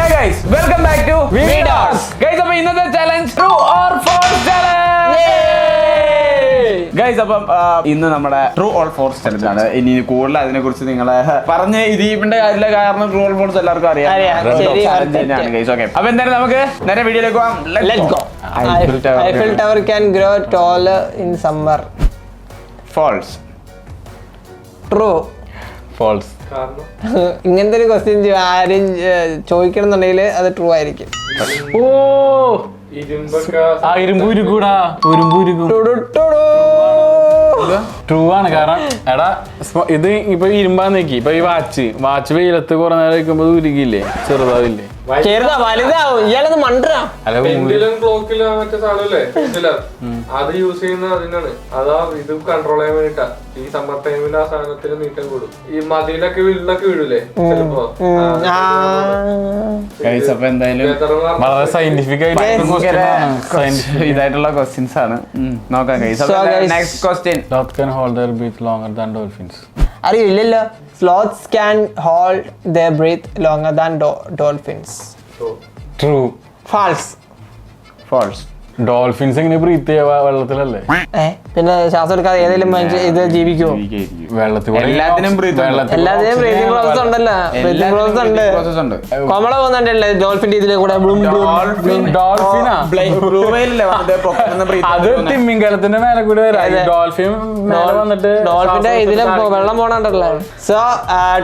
Hi guys, welcome back to Videos. Guys, അപ്പോൾ ഇന്നത്തെ challenge true or false challenge. Guys, അപ്പം ഇന്ന് നമ്മുടെ ട്രൂ ഓർ ഫോൾസ് ചലഞ്ച് ആണ്. ഇനി കൂടുതൽ അതിനെ കുറിച്ച് നിങ്ങളെ പറഞ്ഞ് ഇതിന്റെ കാര്യമില്ല, കാരണം ട്രൂ ഓർ ഫോൾസ് എല്ലാവർക്കും അറിയാം. ചലഞ്ച് തന്നെയാണ് ഗൈസ്. ഓക്കെ, അപ്പൊ എന്തായാലും നമുക്ക് നേരെ വീഡിയോയിലേക്ക് പോകാം. Let's go. Eiffel Tower can grow taller in summer. False. True. False. ഇങ്ങനത്തെ ഒരു ക്വസ്റ്റ്യൻ ആരും ചോദിക്കണം എന്നുണ്ടെങ്കിൽ അത് ട്രൂ ആയിരിക്കും. ട്രൂ ആണ്. കാരണം എടാ ഇത് ഇപ്പൊ ഇരുമ്പാൻ നോക്കി, ഇപ്പൊ ഈ വാച്ച് വെയിലത്ത് കുറെ നേരം വെക്കുമ്പോ ഉരുകില്ലേ, ചെറുതാവില്ലേ? ചെറുതാ വലുതാവും. ഇയാളത് മണ്ടറാ. അത് യൂസ് ചെയ്യുന്ന അതിനാണ്. അതാ ഇത് കൺട്രോൾ ചെയ്യാൻ വേണ്ടിട്ടാ. ഈ സമ്മർ ടൈമിൽ ആ സാധനത്തിന് നീട്ടം കൂടും. ഈ മതിലൊക്കെ വീട്ടിലൊക്കെ വീഴൂലേ ചിലപ്പോ. അപ്പൊ എന്തായാലും വളരെ സയന്റിഫിക് ഇതായിട്ടുള്ള ക്വസ്റ്റ്യൻസ് ആണ്. നോക്കാം guys. Next question. Sloths can hold their breath longer than dolphins. അറിയില്ലല്ലോ. Sloths can hold their breath longer than dolphins. True. False. False. Dolphins എങ്ങനെ ബ്രീത്ത് ചെയ്യാ? വെള്ളത്തിലല്ലേ? പിന്നെ ശ്വാസം എടുക്കാതെ ഏതെങ്കിലും മനുഷ്യ ഇത് ജീവിക്കുമോ? വെള്ളത്തിൽ എല്ലാത്തിനും എല്ലാത്തിനും ബ്രീതിങ് പ്രോസസ് ഉണ്ടല്ലോ. ബ്രീതിങ് പ്രോസസ് ഉണ്ട്. കോമള പോകുന്നുണ്ടല്ലേ ഡോൾഫിന്റെ ഇതിലെ കൂടെ? അത് തിമ്മിങ്കലത്തിന്റെ മേലെ കൂടി വരാം. ഡോൾഫിൻ വന്നിട്ട് ഡോൾഫിന്റെ ഇതിലെ വെള്ളം പോണണ്ടല്ലോ. So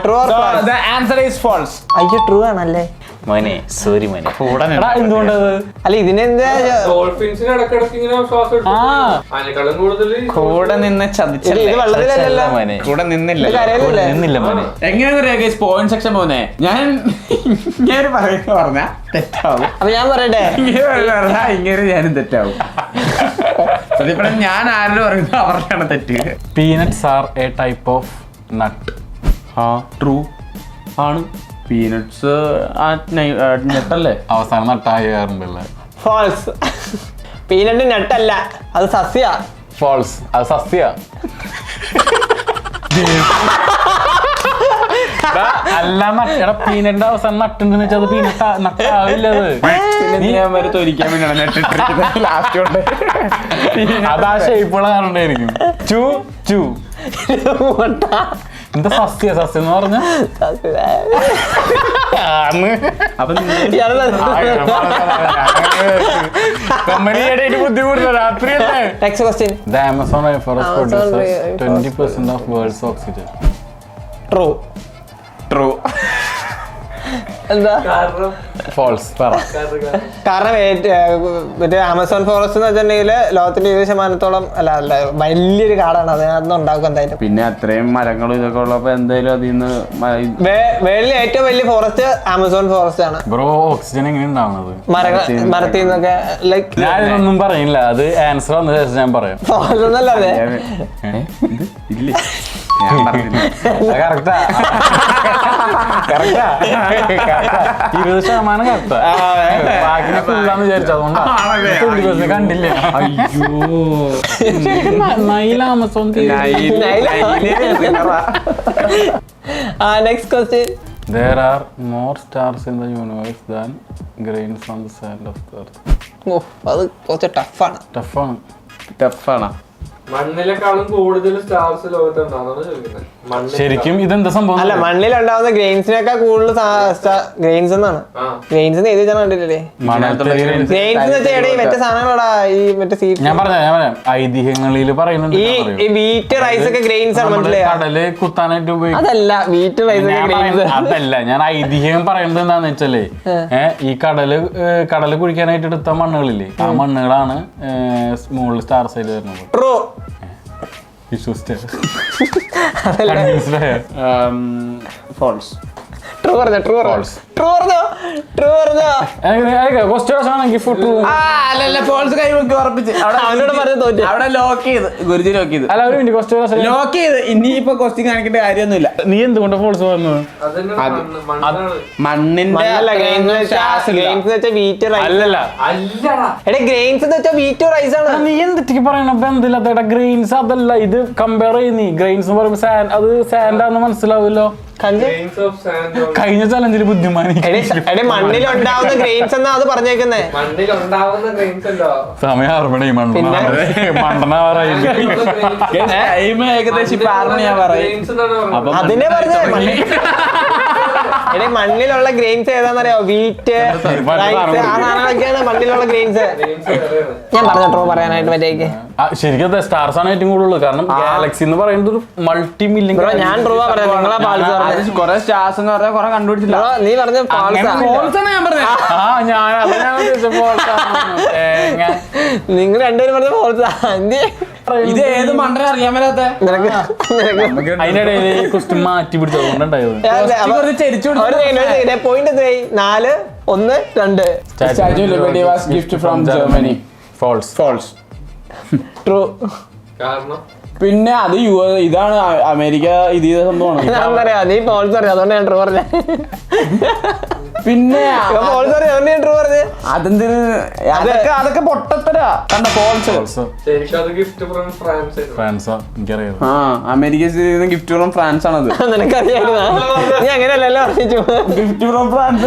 true or false? The answer is false. അയ്യോ ട്രൂ ആണല്ലേ മോനെ? സോറി മോനെ. എന്തുകൊണ്ടത്? അല്ല ഇതിനെന്താ ഡോൾഫിൻസിന് ഇടക്കിടക്ക് ഇങ്ങനെ ശ്വാസം എടുക്കും. അതിനേക്കാളും കൂടുതൽ കൂടെ നിന്ന് ചതിച്ചല്ലേ. ഇത് വെള്ളത്തിലല്ലല്ലോ. കൂടെ നിന്നില്ല മോനെ. എങ്ങനെയാ പോയിന്റ് സെക്ഷൻ പോന്നെ? ഞാൻ ഇങ്ങനെ പറഞ്ഞാ തെറ്റാവും. അപ്പൊ ഞാൻ പറയട്ടെ, ഇങ്ങനെ ഞാനും തെറ്റാവും. അതിപ്പോഴും ഞാൻ ആരും പറയുന്നത് അവർക്കാണ് തെറ്റ്. Peanuts are a type of nut. True ആണ്. പീനട്സ് നട്ടല്ലേ? അവസാനം നട്ടാകാറുണ്ടല്ലേ? ഫാൾസ്. പീനട്ട് നട്ടല്ല, അത് സസ്യ. ഫോൾസ്. അത് സസ്യ. അല്ല, എടാ പീനട്ടിന്റെ അവസാനം നട്ടുണ്ടെന്ന് വെച്ചാൽ അത് പീനട്ട് നട്ടാവില്ലത്. തൊലിക്കാൻ വേണ്ടിയാണ് നട്ടിട്ട് ലാസ്റ്റ് കൊണ്ട് അതാ ഷേപ്പുള്ള കാരണമായിരിക്കും. ചു ചു എന്താ സസ്യ സസ്യം എന്ന് പറഞ്ഞ ബുദ്ധിമുട്ടില്ല. രാത്രിയല്ലേ? Next question. The Amazon rainforest produces 20% of world's oxygen. True. True. എന്താ? ഫോൾസ്. കാരണം മറ്റേ ആമസോൺ ഫോറസ്റ്റ് എന്ന് വെച്ചിട്ടുണ്ടെങ്കിൽ ലോകത്തിന്റെ 20% അല്ല വലിയൊരു കാടാണ്. അതിനകത്ത് ഉണ്ടാക്കും എന്തായാലും. പിന്നെ അത്രയും മരങ്ങളും ഇതൊക്കെ ഉള്ളപ്പോ എന്തായാലും അതിൽ നിന്ന് വേൾഡിലെ ഏറ്റവും വലിയ ഫോറസ്റ്റ് ആമസോൺ ഫോറസ്റ്റ് ആണ്. ബ്രോ, ഓക്സിജൻ എങ്ങനെ ഉണ്ടാവുന്നത്? മരത്തിൽ നിന്നൊക്കെ. ലൈക്ക് ഞാൻ ഇതൊന്നും പറയില്ല, അത് ആൻസർ വന്ന ശേഷം ഞാൻ പറയാം. ഫോറസ്റ്റ് ഒന്നല്ലേ? ഇല്ലേ? Correct 20% correct. ബാക്കി ഫുള്ളാന്ന് വിചാരിച്ചു. അതുകൊണ്ടാണ് കണ്ടില്ലേ? അയ്യോ, Nile Amazon. Next question. There are more stars in the universe than grains on the sand of the earth. അത് കുറച്ച് ടഫാണ്. ടഫാണ്. മണ്ണിലെക്കാളും കൂടുതൽ സ്റ്റാർസ് ലോകത്തുണ്ടാവുന്നതാണ് ചോദിക്കുന്നത്. ശരിക്കും ഇതെന്താ സംഭവം? അല്ല, മണ്ണിലുണ്ടാവുന്ന ഗ്രെയിൻസിനേക്കാൾ കൂടുതൽ ഗ്രെയിൻസ് എന്നാണ്. ഗ്രെയിൻസ് എഴുതി വെച്ചാൽ കണ്ടിട്ടില്ലേ? ഗ്രെയിൻസ് മറ്റേ സാധനങ്ങളാ, ഈ മറ്റേ സീഡ്. ഞാൻ പറയാം, ഐതിഹ്യങ്ങളിൽ പറയുന്നുണ്ട് ഈ വീറ്റ് റൈസ് ഒക്കെ ഗ്രെയിൻസ് ആണ്. മനസ്സിലായോ? കടല് കുത്താനായിട്ട് ഉപയോഗിക്കും. അതല്ല, വീറ്റ് റൈസ് ഒക്കെ ഗ്രെയിൻസ്. അതല്ല, ഞാൻ ഐതിഹ്യം പറയുന്നത് എന്താന്ന് വെച്ചാലേ, ഈ കടല് കുഴിക്കാനായിട്ട് എടുത്ത മണ്ണുകളില്ലേ, ആ മണ്ണുകളാണ് മുകളിൽ സ്റ്റാർ സൈഡ് വരുന്നത്. ട്രൂ. ഫോൾസ്. ട്രൂ പറഞ്ഞോ? ട്രൂ പറഞ്ഞോ? ട്രൂ പറഞ്ഞോ? ട്രൂ പറഞ്ഞോ? അവനോട് പറഞ്ഞ് തോറ്റു. അവിടെ ലോക്ക് ചെയ്ത് ഗുരുജി ലോക്ക് ചെയ്ത്. അല്ല, ഒരു മിനിറ്റ്, ലോക്ക് ചെയ്ത് ഇനിയിപ്പോ ക്വസ്റ്റ്യൻ കാണിക്കേണ്ട കാര്യമൊന്നുമില്ല. നീ എന്തുകൊണ്ട് ഫോൾസ് പറഞ്ഞു? മണ്ണിന്റെ വീറ്റ് റൈസ് അല്ലല്ല. എടാ, ഗ്രെയിൻസ് എന്ന് വെച്ചാൽ വീറ്റ് റൈസ് ആണ്. നീ എന്തൊക്കെ പറയണ ബന്ധമില്ലാത്ത ഗ്രെയിൻസ്? അതല്ല, ഇത് കമ്പയർ ചെയ്യുന്നീ. ഗ്രെയിൻസ് പറയുമ്പോ അത് സാൻഡാന്ന് മനസ്സിലാവുമല്ലോ. കഞ്ച് Grains of sand on- കഴിഞ്ഞ ചലഞ്ചിൽ ബുദ്ധിമാനി എടി മണ്ണിലുണ്ടാവുന്ന ഗ്രെയിൻസ് എന്നാ അത് പറഞ്ഞേക്കുന്നേ. മണ്ണിൽ ഉണ്ടാവുന്ന grains അല്ലോ. സമയം 6 മണി മണ്ടനാവാറായി. ടൈം ഏകദേശം ഇപ്പൊ 6 മണിയാ പറയും. Grains എന്നാണ് പറഞ്ഞത്. അതിനെ പറഞ്ഞേ എടി മണ്ണിലുള്ള ഗ്രെയിൻസ് ഏതാന്നറിയോ? വീറ്റ്, റൈസ്, ആ സാധനങ്ങളൊക്കെയാണ് മണ്ണിലുള്ള ഗ്രെയിൻസ്. Grains വേറെയാണ്. ഞാൻ പറഞ്ഞോ പറയാനായിട്ട് മറ്റേക്ക്. ശരിക്കും സ്റ്റാർസ് ആണ് ഏറ്റവും കൂടുതൽ. കാരണം ഗാലക്സി എന്ന് പറയുന്നത് ഒരു മൾട്ടി മില്യൺ. ബ്രോ ഞാൻ ട്രൂ പറയാം, നിങ്ങളാ ഫാൾസ് പറഞ്ഞത്. കൊറേ സ്റ്റാർസ് എന്ന് പറഞ്ഞാൽ കൊറേ കണ്ടുപിടിച്ചില്ല. ബ്രോ നീ പറഞ്ഞ ഫാൾസാ. നിങ്ങൾ രണ്ടുപേരും പറഞ്ഞ ഫാൾസാ. ഇത് ഏത് മണ്ടനെ അറിയാൻ മേലാത്ത അതിനിടയിൽ ക്വസ്റ്റ്യൻ മാറ്റി പിടിച്ചതുകൊണ്ടുണ്ടായത്. Point 4, 1, 2. Statue of Liberty was gift from Germany. False. True. കാരണം പിന്നെ അത് ഇതാണ് അമേരിക്ക ഇത് ചെയ്ത സംഭവമാണ്. ഞാനറിയാ നീ ഫാൾസ് അറിയാം, അതുകൊണ്ട് ഞാൻ ട്രൂ പറഞ്ഞ. പിന്നെ ഫാൾസ് അറിയാം, അതുകൊണ്ട് ഞാൻ ട്രൂ പറഞ്ഞേ. അതെന്തിന് അതൊക്കെ പൊട്ടത്തരാ. കണ്ട ഫോൾസ്. ശരിക്കും അത് ഗിഫ്റ്റ് ഫ്രം ഫ്രാൻസ് ആയിരുന്നു. ഫ്രാൻസാ എനിക്കറിയാം. ആ അമേരിക്ക ഗിഫ്റ്റ് ഫ്രം ഫ്രാൻസ് ആണത്. നിനക്കറിയാമാ? നീ അങ്ങനെയല്ലല്ലോ പറഞ്ഞു. ഗിഫ്റ്റ് ഫ്രം ഫ്രാൻസ്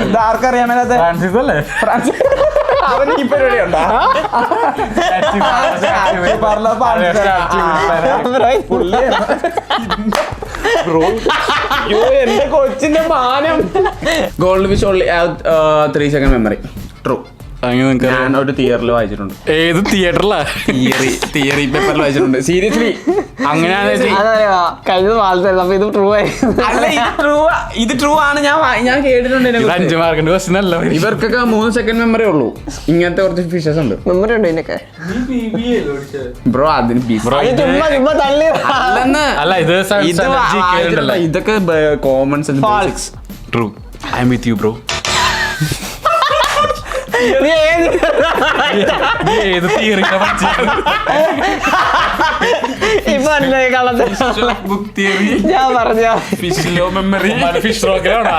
ഇത് ആർക്കറിയാൻ മേലാത്ത? ഫ്രാൻസിസ് അല്ലേ? ഫ്രാൻസ് അവന് ഈ പരിപാടി ഉണ്ടാ എന്റെ കൊച്ചിന്റെ മാനം. Gold fish only 3 second memory. True. ഞാൻ ഒരു തിയറിൽ വായിച്ചിട്ടുണ്ട്. ഏത് തിയേറ്ററിലാ? തിയറി പേപ്പറിൽ വായിച്ചിട്ടുണ്ട്. സീരിയസ്ലി അങ്ങനെയാണ്. കഴിഞ്ഞത് ഫാൾസ് ആയിരുന്നു, അപ്പൊ ഇത് ട്രൂ ആയിരുന്നു. അല്ല ഇത് ട്രൂ ആണ്. ഞാൻ കേട്ടിട്ടുണ്ട്. 5 മാർക്കിന്റെ ക്വസ്റ്റ്യൻ അല്ല. ഇവർക്കൊക്കെ 3 സെക്കൻഡ് മെമ്മറി ഉള്ളൂ. ഇങ്ങനത്തെ കുറച്ച് ഫിഷസ് ഉണ്ട്. മെമ്മറി ഉണ്ട് ഇതിനൊക്കെ. നീ BBA അല്ലേ പഠിച്ചത്? ബ്രോ അതിന് ചുമ്മാ തള്ളി. അല്ല ഇത് ഇതൊക്കെ common sense. True. I M with you bro. നീ ഏത് തിയറി ഇപ്പൊ അല്ലേ കള്ളത്തെ ബുക്ക് തിയറി. ഞാൻ പറഞ്ഞ ഫിഷ് ലോ മെമ്മറി. ഫിഷ് റോക്കിലാണ്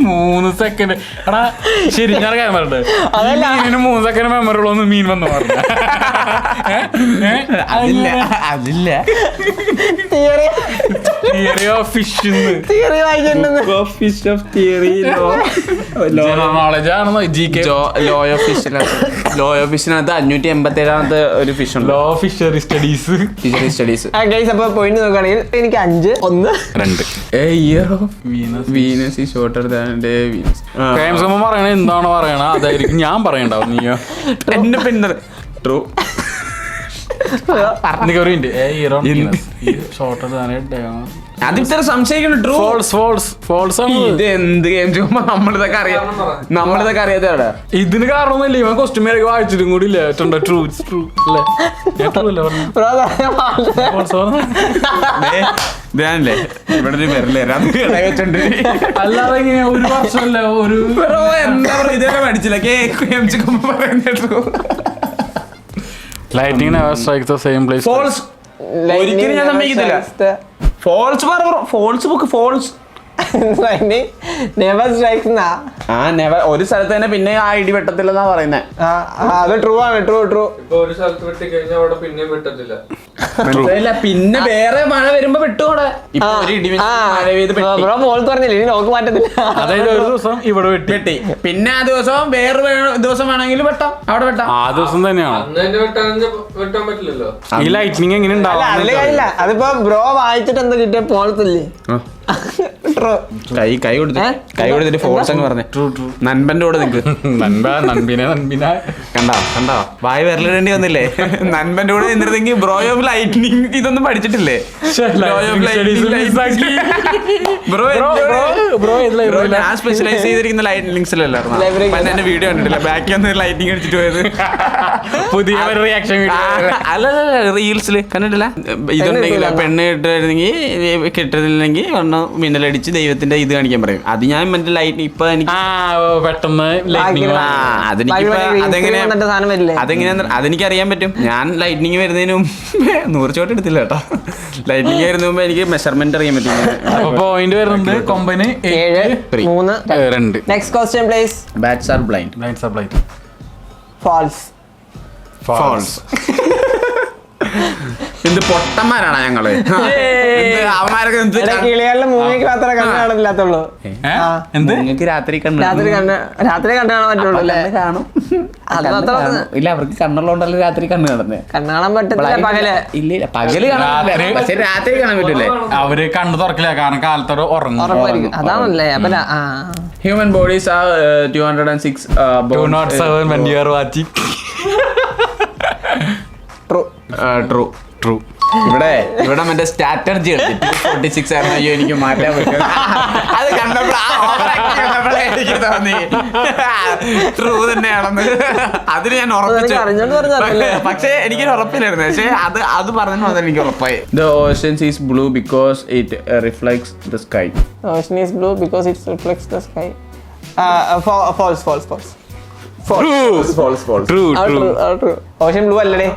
3 സെക്കൻഡ്. എടാ ശരി ഞാൻ കാര്യം പറഞ്ഞിട്ട് 3 സെക്കൻഡ് മെമ്മറി ഉള്ളൂ മീൻ വന്നു പറഞ്ഞു. അതില്ല theory theory of fish theory വായിച്ചിട്ടുണ്ടെന്ന്. ഫിഷ് ഓഫ് തിയറി നോളജ് ആണെന്നോ ജി കെ. ലോ ഓഫ് ഫിഷിനകത്ത് 587 ഒരു ഫിഷ് ഉണ്ട്. Law fishery studies studies. അപ്പൊ പോയിന്റ് നോക്കുകയാണെങ്കിൽ എനിക്ക് 5, 1, 2. Venus is shorter than Davis. പറയണ എന്താണോ പറയണ അതായിരിക്കും ഞാൻ പറയണ്ടാവും. നീയോ എന്റെ പിന്നെ ട്രൂ. അതിത്ര സംശയിക്കണം. ട്രൂ. ഫോൾസ് ആണ്. ഇത് എന്ത് ഗെയിം ചുമ്മാ നമ്മളിതൊക്കെ അറിയാത്തവിടെ. ഇതിന് കാരണമൊന്നുമില്ല. ഇവൻ ക്വസ്റ്റ്യൻ മേലേക്ക് വായിച്ചിട്ടും കൂടി ഇല്ല. ട്രൂ ട്രൂ അല്ലേ? ഇതാണല്ലേ ഇവിടെ ഒരു വിരലേ വെച്ചിട്ടുണ്ട്. അല്ലാതെ ഇങ്ങനെ ഒരു വർഷമല്ല ഒരു എന്താ പറയുക ഇതുവരെ പഠിച്ചില്ല. True. Lightning never strikes the same place. False. ഒരിക്കലും ഞാൻ സമ്മതിക്കത്തില്ല. False false. നെവർ സ്ട്രൈക്സ് എന്നാ. ഒരു സ്ഥലത്ത് തന്നെ പിന്നെ ആ ഇടി വെട്ടത്തില്ലെന്നാ പറയുന്നത്. അത് ട്രൂ ആണ്. ട്രൂ. ഇപ്പൊ ഒരു സ്ഥലത്ത് വെട്ടി കഴിഞ്ഞാൽ അവിടെ പിന്നെയും വെട്ടത്തില്ല. പിന്നെ വേറെ മഴ വരുമ്പോ വെട്ടോടെ. ഇപ്പൊ ഒരു ഇടി മഴ പെയ്ത് ഫോൾസ് പറഞ്ഞില്ലേ, ഇനി നോക്ക് മാറ്റത്തില്ല. അതായത് ഒരു ദിവസം ഇവിടെ വെട്ടി പിന്നെ ആ ദിവസം വേറെ ദിവസം വേണമെങ്കിലും വെട്ടാം. അവിടെ വെട്ടാം. ആ ദിവസം തന്നെയാണ്. അന്ന് തന്നെ വെട്ടാൻ പറ്റില്ലല്ലോ. ഈ ലൈറ്റ്നിങ് എങ്ങനെ അതിലെ കാര്യമില്ല. അതിപ്പോ ബ്രോ വായിച്ചിട്ട് എന്താ കിട്ടിയ പോളത്തില്ലേ? കൈ കൊടുത്തിട്ട് ഫോഴ്സ് അങ്ങ് പറഞ്ഞേ. നൻപന്റെ കൂടെ നിൽക്ക്. നൻപിനെ കണ്ടോ വായി വിരലിടേണ്ടി വന്നില്ലേ? നൻപന്റെ കൂടെ നിന്നിരുന്നെങ്കിൽ ബ്രോ ഓഫ് ലൈറ്റ്നിങ് ഇതൊന്നും പഠിച്ചിട്ടില്ലേ? ഞാൻ സ്പെഷ്യലൈസ് ചെയ്തിരിക്കുന്ന ലൈറ്റ്നിങ്സിലല്ലായിരുന്നു. എന്റെ വീഡിയോ കണ്ടിട്ടില്ല. ബാക്കി വന്ന് ലൈറ്റിംഗ് അടിച്ചിട്ട് പോയത്. പുതിയ റിയാക്ഷൻ അല്ല റീൽസിൽ കണ്ടിട്ടില്ല. ഇതുണ്ടെങ്കിൽ പെണ്ണ് കിട്ടുന്നില്ലെങ്കിൽ മിന്നലടിച്ച് ദൈവത്തിന്റെ ഇത് കാണിക്കാൻ പറയും. അത് ഞാൻ മറ്റേ ലൈറ്റ് ഇപ്പൊ എനിക്ക് പെട്ടെന്ന് അതെനിക്ക് അറിയാൻ പറ്റും. ഞാൻ ലൈറ്റ്നിങ് വരുന്നതിന് മുമ്പ് 100 ചോട്ട് എടുത്തില്ല കേട്ടോ. ലൈറ്റ്നിങ് വരുന്നതിന് മുമ്പ് എനിക്ക് മെഷർമെന്റ് അറിയാൻ പറ്റും. പോയിന്റ് വരുന്നത് കൊമ്പന് 7, 3, 2. Next question please. Bats are blind. False. എന്ത് പൊട്ടന്മാരാണ് ഞങ്ങള് അവന്മാരൊക്കെ എന്ത് കിളികളുടെ മൂവിക്ക് മാത്രമേ കണ്ണ് കാണില്ലാത്തുള്ളൂ. എന്ത് നിങ്ങൾക്ക് രാത്രി കണ്ണ് രാത്രി കാണാൻ പറ്റുള്ളൂ അല്ലേ? കാണും. അത് മാത്രം ഇല്ല, അവർക്ക് കണ്ണുള്ളതുകൊണ്ടല്ലേ രാത്രി കണ്ണ് കാണുന്നത്. കണ്ണ് കാണാൻ പറ്റത്തില്ല പകല്. ഇല്ല, പകല് കാണാൻ പക്ഷെ രാത്രി കാണാൻ പറ്റൂലേ? അവര് കണ്ണു തുറക്കില്ല, കാരണം കാലത്തോടെ ഉറങ്ങും. ഉറപ്പായിരിക്കും. അതാണല്ലേ? അപ്പൊ human bodies are 206 207 when you are watching. True. ഇവിടെ മറ്റേ സ്ട്രാറ്റജി 246 ആയിരുന്നു. അയ്യോ, എനിക്ക് മാറ്റാൻ പറ്റും. അത് കണ്ടപ്പോഴേ എനിക്ക് തോന്നി ട്രൂ തന്നെയാണെന്ന്. അതിന് ഞാൻ ഉറപ്പിച്ചു, പക്ഷെ എനിക്കൊരു ഉറപ്പില്ലായിരുന്നു. പക്ഷെ അത് പറഞ്ഞപ്പോൾ അത് എനിക്ക് ഉറപ്പായി. The ocean is blue because it reflects the sky. Ocean is blue because it reflects the sky. False. Ocean blue അല്ലടേ.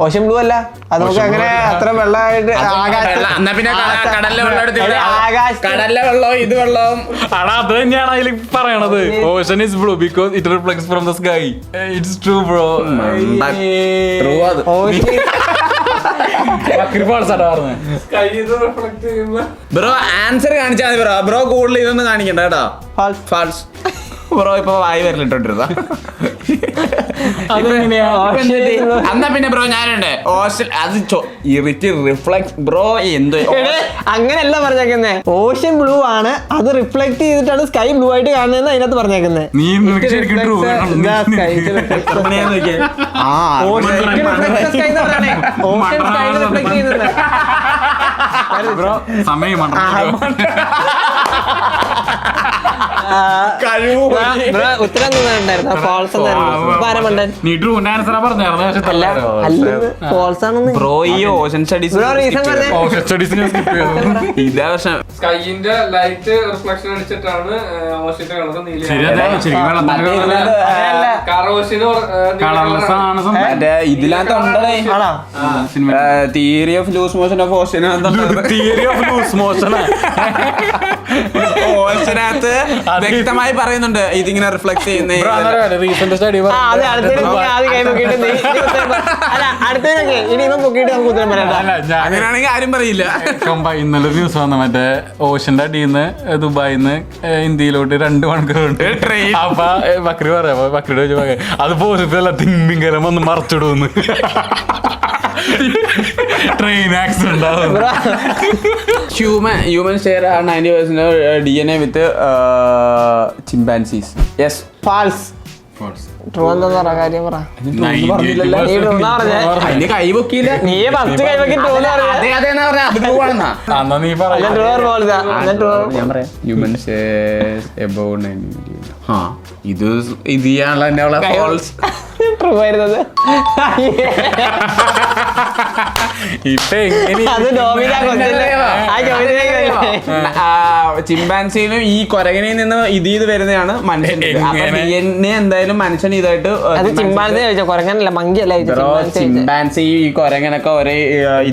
ഓഷ്യൻ ബ്ലൂ അല്ല. അത് നമുക്ക് അങ്ങനെ അത്ര വെള്ളമായിട്ട് എന്നാ പിന്നെ കടലിലെ വെള്ളം ഇത് വെള്ളവും അത് തന്നെയാണ് അതിൽ പറയണത്. Ocean is blue because it reflects from the sky. It's true bro. True. അത് ബ്രോ ആൻസർ കാണിച്ചാൽ മതി ബ്രോ. ബ്രോ കൂടുതൽ ഇതൊന്നും കാണിക്കണ്ട കേട്ടോ. ഫാൾസ്. ബ്രോ ഇപ്പൊ വായി വരലിട്ടോണ്ടിരുന്ന എന്നാ പിന്നെ ബ്രോ ഞാനുണ്ട്. ഓഷൻ അത് റിഫ്ലക്ട് ബ്രോ എന്തോ അങ്ങനെയല്ല പറഞ്ഞേക്കുന്നേ. ഓഷ്യൻ ബ്ലൂ ആണ്, അത് റിഫ്ലക്ട് ചെയ്തിട്ടാണ് സ്കൈ ബ്ലൂ ആയിട്ട് കാണുന്നത് അതിനകത്ത് പറഞ്ഞേക്കുന്നത്. ഉത്തരം ഉണ്ടായിരുന്നു ഫാൾസ് ഫാൾസ് ആണെന്ന്. ബ്രോ ഈ ഓഷൻ സ്റ്റഡീസ് ഇതാ വർഷം സ്കൈന്റെ ലൈറ്റ് റിഫ്ലക്ഷൻ അടിച്ചിട്ടാണ് ഓഷന്റെ കളർ ഇതിനകത്ത് ഉണ്ടേ theory of loose motion of ocean. ഓഷനകത്ത് വ്യക്തമായി പറയുന്നുണ്ട് ഇതിങ്ങനെ റിഫ്ലക്ട് ചെയ്യുന്ന. അങ്ങനെയാണെങ്കിൽ ആരും പറയില്ല. ഇന്നലെ ദിവസം വന്ന മറ്റേ ഓഷന്റെ അടിയിന്ന് ദുബായിന്ന് ഇന്ത്യയിലോട്ട് 2 മണിക്കൂറുണ്ട് ട്രെയിൻ. അപ്പൊ ബക്രി പറയാ, ബക്രിയുടെ ചോദിച്ചു അത് പോസിറ്റീവല്ല, തിമ്മിങ്കലം വന്ന് മറച്ചിടുന്നു. ട്രെയിൻ ആക്സിഡന്റ് ആവും. Human share 90% DNA with chimpanzees. Yes. False. True എന്താന്ന് പറ, കാര്യം പറ. കൈ പൊക്കിയില്ല. നീ ഫസ്റ്റ് കൈ പൊക്കി ട്രൂ നീ ഞാൻ പറയാം. Human share above 90. ഇത് ചെയ്യാനുള്ള ഫാൾസ്. ട്രൂ ആയിരുന്നത്. ചിമ്പാൻസിയിലും ഈ കൊരകനിൽ നിന്ന് ഇത് വരുന്നതാണ് മനുഷ്യൻ. DNA എന്തായാലും മനുഷ്യൻ ഇതായിട്ട് കൊരങ്ങനല്ല, മങ്കിയല്ല. ചിമ്പാൻസി ഈ കൊരങ്ങനൊക്കെ ഒരേ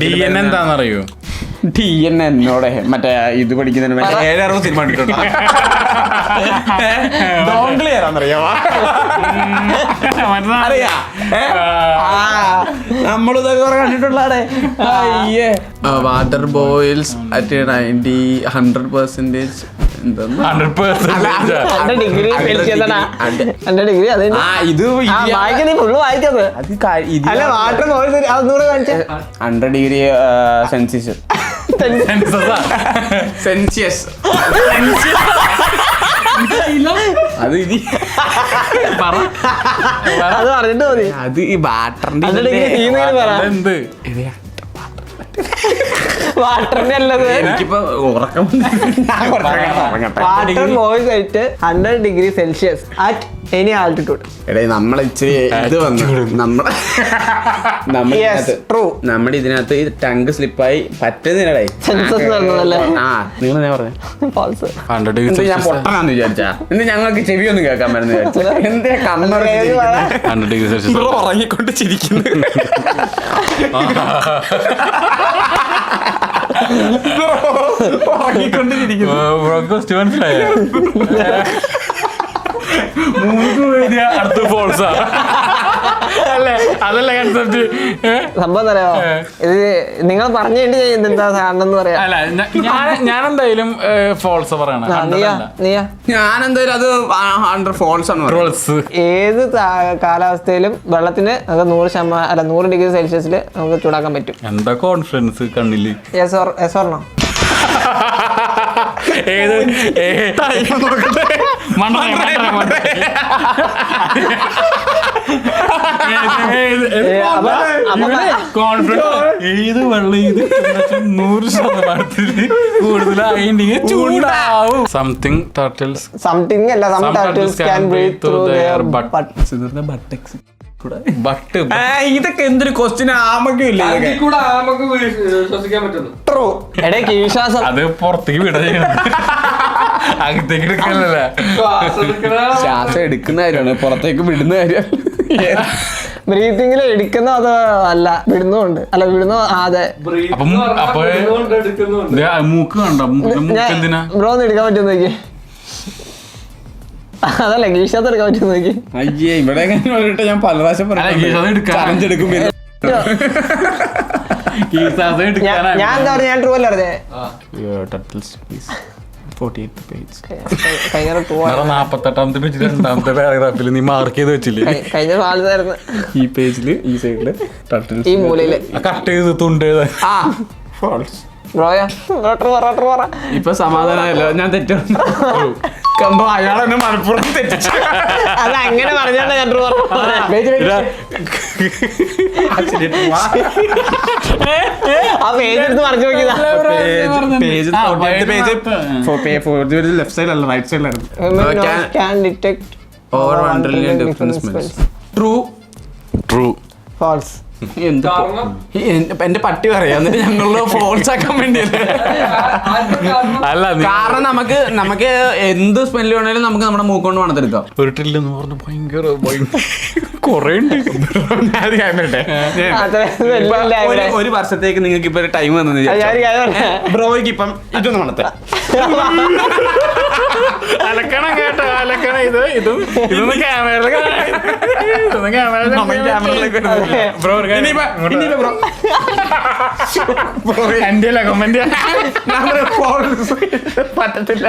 DNA എന്താണെന്നറിയോ? DNA എന്നോടെ മറ്റേ ഇത് പഠിക്കുന്നതിന് 7 സിനിമ കണ്ടിട്ടുണ്ട്. നമ്മളിതൊക്കെ കണ്ടിട്ടുള്ളേ. Water boils at 100% Celsius. അത് പറഞ്ഞിട്ട് മതി. അത് ഈ വാട്ടറിന്റെ വാട്ടറിന്റെ അല്ലത്. എനിക്കിപ്പോ ഉറക്കം. Water boils at 100°C at any altitude. എടേ നമ്മളെ ഇച്ചിരി ഇത് വന്നു. നമ്മുടെ ഇതിനകത്ത് ഈ ടങ്ക് സ്ലിപ്പായി പറ്റുന്നില്ലേ. നിങ്ങൾ ഞാൻ പറഞ്ഞു ഞാൻ പൊട്ടനാന്ന് വിചാരിച്ചാ. ഇന്ന് ഞങ്ങൾക്ക് ചെവിയൊന്നും കേൾക്കാൻ പറ്റുന്ന വിചാരിച്ചു. എന്താ കണ്ണറ ഉറങ്ങിക്കൊണ്ട് ചിരിക്കുന്നു. അടുത്ത ഫോൾസാ അല്ലേ? അതല്ല കൺസെപ്റ്റ്. സംഭവം എന്താ പറയാ, ഇത് നിങ്ങൾ പറഞ്ഞു കഴിഞ്ഞ് എന്താ സാധനം പറയാ. അല്ല ഞാൻ എന്തായാലും ഫോൾസ് പറയണം. നീയാ ഞാൻ എന്തായാലും അത് 100 ഫോൾസ് ആണ്. ട്രോൾസ് ഏത് കാലാവസ്ഥയിലും വെള്ളത്തിന് നമുക്ക് 100 ഡിഗ്രി സെൽഷ്യസിൽ നമുക്ക് ചൂടാക്കാൻ പറ്റും. എന്താ കോൺഫിഡൻസ് കണ്ണില്. Yes or no? ഏത് ഏത് വെള്ളം ഇത് 100% കൂടുതലായിട്ടുണ്ടെങ്കിൽ ചൂടാവും. സംതിങ് ടർട്ടിൽസ് സംതിങ് അല്ല, some turtles can breathe through their butt. ഇതൊക്കെ എന്തൊരു ക്വസ്റ്റ്യൻ ആമക്കില്ല. കൂടെ നമുക്ക് ശ്വസിക്കാൻ പറ്റുന്നു. ട്രൂ. എടേ കീഴ്ശ്വാസം അത് പുറത്തേക്ക് വിട ചെയ്യണം, അകത്തേക്ക് എടുക്കലല്ലേ. ശ്വാസം എടുക്കുന്ന കാര്യമാണ്, പുറത്തേക്ക് വിടുന്ന കാര്യം. ബ്രീത്തിങ്ങിൽ എടുക്കുന്നോ അതോ അല്ല വിടുന്നുണ്ട്? അല്ല വിടുന്നോ? അതെ. അപ്പൊ മൂക്ക് കണ്ടോ? മൂക്ക് എന്തിനാ ബ്രോ ഒന്ന് എടുക്കാൻ പറ്റും നോക്കി. അതല്ല കീഴ്ശ്വാസം എടുക്കാൻ പറ്റും നോക്കി. അയ്യേ ഇവിടെ ഞാൻ പല പ്രാവശ്യം ചലഞ്ചെടുക്കും. ഞാൻ എന്താ പറഞ്ഞ, ഞാൻ ട്രൂ അല്ല പറഞ്ഞേ. കഴിഞ്ഞ ട്രൂ 48ാമത്തെ പേജിൽ 2ാമത്തെ പാരഗ്രാഫിൽ നീ മാർക്ക് ചെയ്ത് വെച്ചില്ലേ? കഴിഞ്ഞ ആളുതായിരുന്നു ഈ പേജില് ഈ സൈഡില് ഈ മൂലയില് കട്ട് ചെയ്ത് തുണ്ട് ബ്രോയാ. ട്രൂ പറ. ഇപ്പൊ സമാധാനമല്ലോ, ഞാൻ തെറ്റാണ്. കമ്പോ അയാളെന്നെ മനഃപൂർവ്വം തെറ്റിച്ചു. അത് അങ്ങനെ പറഞ്ഞാണ് ഞാൻ ട്രൂ പറഞ്ഞു. ആ പേജ് എടുത്ത് മറിച്ചു നോക്കിയതാ. ലെഫ്റ്റ് സൈഡിലല്ല, റൈറ്റ് സൈഡിലായിരുന്നു. Can detect Over 1 trillion different smells. True. False. എന്റെ പട്ടി പറയാ, എന്നിട്ട് ഞങ്ങള് ഫോൾസ് ആക്കാൻ വേണ്ടിയല്ലേ. അല്ല കാരണം നമുക്ക് എന്ത് സ്മെല്ല് വേണേലും നമുക്ക് നമ്മുടെ മൂക്കൊണ്ട് മണത്തെടുക്കാം. 1 ട്രില്യൺ എന്ന് പറഞ്ഞ ഭയങ്കര കൊറേ ഉണ്ട്. ഒരു വർഷത്തേക്ക് നിങ്ങൾക്ക് ഇപ്പൊ ഒരു ടൈം വന്നു, ബ്രോയ്ക്ക് ഇപ്പം ഇതൊന്നും മണത്തെ അലക്കണം കേട്ടോ, അലക്കണം. ഇതൊന്നും ക്യാമറയിലേക്ക് ബ്രോ എന്റെ കമന്റ് പറ്റത്തില്ല.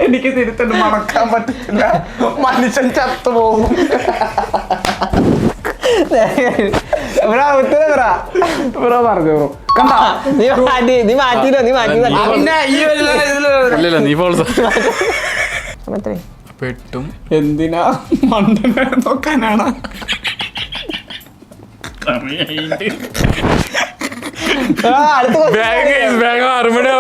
എനിക്ക് തിരുത്തുണ്ട്, മണക്കാൻ പറ്റത്തില്ല, മനുഷ്യൻ ചത്തുപോകും. ഉത്തരം പറ. ബ്രോ പറഞ്ഞു. ബ്രോ കണ്ടോ, നീ മാറ്റിയില്ലോ. ഇല്ലല്ല നീ ഫോൾസ് പെട്ടും. എന്തിനാ മണ്ടനെ നോക്കാനാണ്? വേഗം മറുപടി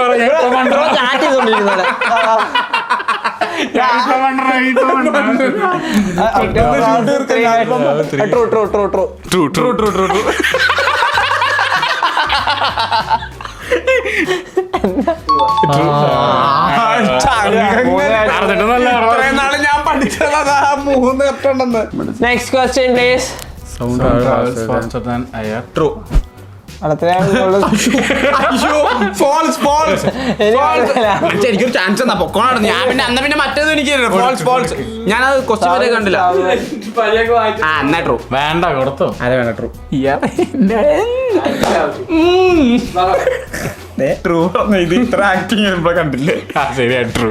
ഞാൻ പഠിച്ചത് 3 കട്ടുണ്ടെന്ന്. Next question please. ട്രൂ. എനിക്കൊരു ചാൻസ് എന്നാ പൊക്കോണാണ്. ഞാൻ പിന്നെ മറ്റേത് എനിക്ക് ഫോൾസ്. ഞാനത് ക്വസ്റ്റ്യൻ വരെ കണ്ടില്ല. എന്നാ ട്രൂ. വേണ്ട കൊടുത്തോ. അതെ വേണ്ട ട്രൂ. ട്രൂ ഇത് ഇത്ര ആക്ടിങ് ഇപ്പൊ കണ്ടില്ലേ? ശരിയാ ട്രൂ.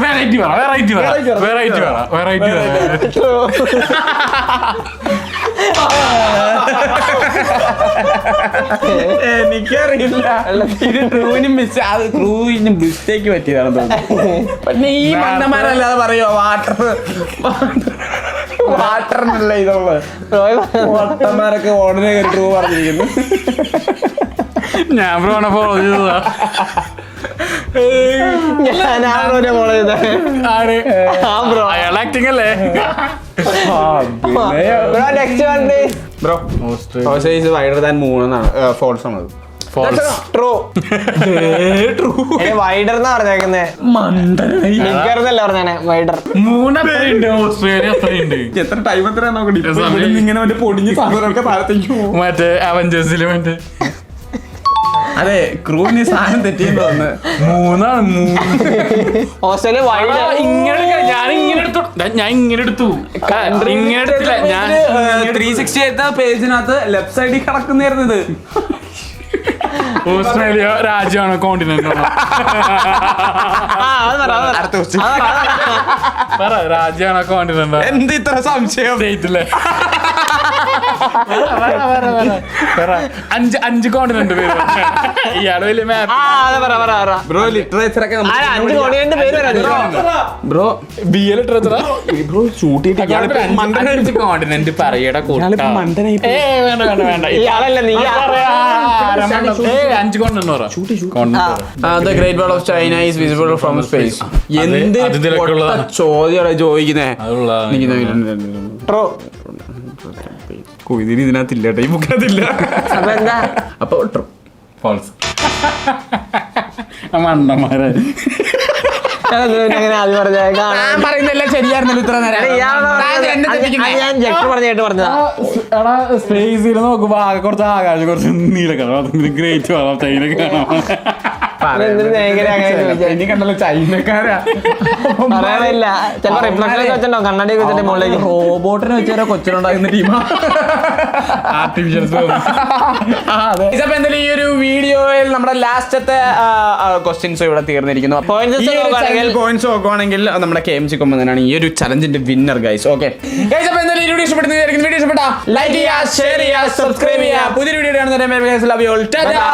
വെറൈറ്റി എനിക്കറിയില്ല, ഇത് ട്രൂവിന് മിസ്റ്റേക്ക് പറ്റിയതാണെന്ന് തോന്നുന്നു. പിന്നെ ഈ മണ്ടന്മാരല്ലാതെ പറയോ വാട്ടറിനല്ല ഇതുള്ളത്. വട്ടന്മാരൊക്കെ ഓടനെ കയറി ട്രൂ പറഞ്ഞിരിക്കുന്നു. ഞാൻ ബ്രോണ ഫോളോ ചെയ്തതാ. അയാൾ ആക്ടിങ് അല്ലേ? Bro Australia wider than moon എന്നാണ് ഫോൾസ് ആണത്. വൈഡർ എന്നാ പറഞ്ഞേക്കുന്നേ. എന്നല്ല പറഞ്ഞേ വൈഡർ. ഓസ്ട്രേലിയ അത്രയുണ്ട്. എത്ര ടൈം എത്ര നോക്കണ്ടി ഇങ്ങനെ പൊടിഞ്ഞ സാധനമൊക്കെ താഴത്തേക്ക് പോകും. മറ്റേ അവഞ്ചേഴ്സില് മറ്റേ അതെ ക്രൂവിന് സാധനം തെറ്റിയെന്ന് തോന്നുന്നു. മൂന്ന് ഓസ്ട്രേലിയ വൈൽഡ് ഇങ്ങനെ ഞാൻ ഇങ്ങനെ എടുത്തു ഇങ്ങനെ എടുത്തില്ല ഞാൻ 360 എടുത്ത പേജിനകത്ത് ലെഫ്റ്റ് സൈഡിൽ കിടക്കുന്നായിരുന്നു ഇത്. ഓസ്ട്രേലിയ രാജ്യമാണോ കോണ്ടിനെന്റ് ആണോ? പറ രാജ്യമാണോ കോണ്ടിനെന്റ്? എന്ത് ഇത്ര സംശയം? സ്റ്റേറ്റില്ലേ? അഞ്ച് കോണ്ടിനെന്റ് പേര് ഇയാള് വലിയ മാപ്പ്. ബ്രോ ലിറ്ററേച്ചർ ഒക്കെ അഞ്ച് കോണ്ടിനെന്റ് പേര് വരാം. Bro BA literature bro shoot അഞ്ച് കോണ്ടിനെന്റ് പറയടാ വേണ്ട ഇയാളല്ല നീ. അഞ്ച് കോണ്ടിനെന്റ് പറ. The Great Wall of China is visible from space. എന്ത് അത് ഇതിലൊക്കെയുള്ളതാണ്. ചോദ്യമാണ് ചോദിക്കുന്നേ. ട്രൂ. ഇതിന് ഇതിനകത്തില്ല കേട്ടോ, ഈ ബുക്കിനകത്തില്ല. അപ്പൊ എന്താ? അപ്പൊ ഫാൾസ്. മണ്ടന്മാരെ അങ്ങനെ ആദ്യം പറഞ്ഞത് പറയുന്നല്ല ശരിയായിരുന്നല്ലോ ഇത്ര നേരം. ഞാൻ ജക്ടർ പറഞ്ഞായിട്ട് പറഞ്ഞതാ. എടാ സ്പേസിൽ നോക്കുമ്പോ ആകെ കുറച്ച് ആകാശം കുറച്ച് നീല കാണാം. ഗ്രേറ്റ് കാണാം, ചൈന കാണാം. ഇനി കണ്ടല്ലോ ചൈനക്കാരാ. പറയാനില്ല. ചിലപ്പോ റിഫ്ലക്ഷൻ വെച്ചിട്ടുണ്ടോ കണ്ണാടിയൊക്കെ വെച്ചിട്ട് മുകളിലേക്ക്. റോബോട്ടിനെ വെച്ചാൽ കൊച്ചിനുണ്ടാകുന്ന ടീമാ. ആർട്ടിഫിഷ്യൽ എന്തായാലും ഈ ഒരു വീഡിയോയിൽ നമ്മുടെ ലാസ്റ്റത്തെ ക്വസ്റ്റ്യൻസ് ഇവിടെ തീർന്നിരിക്കുന്നു. പോയിന്റ്സ് നോക്കുവാണെങ്കിൽ നമ്മുടെ KMC കൊമ്പനാണ് ഈ ഒരു ചലഞ്ചിന്റെ വിന്നർ ഗൈസ്. ഓക്കെ ഗൈസ്, അപ്പൊ എന്തായാലും ഈ വീഡിയോ ഇഷ്ടപ്പെടുന്ന വീഡിയോ ഇഷ്ടപ്പെട്ടാ ലൈക്ക് ചെയ്യുക, ഷെയർ ചെയ്യുക, സബ്സ്ക്രൈബ് ചെയ്യുക. പുതിയ വീഡിയോ കാണുന്നവരെ ലവ് യു ഓൾ. ടാറ്റാ.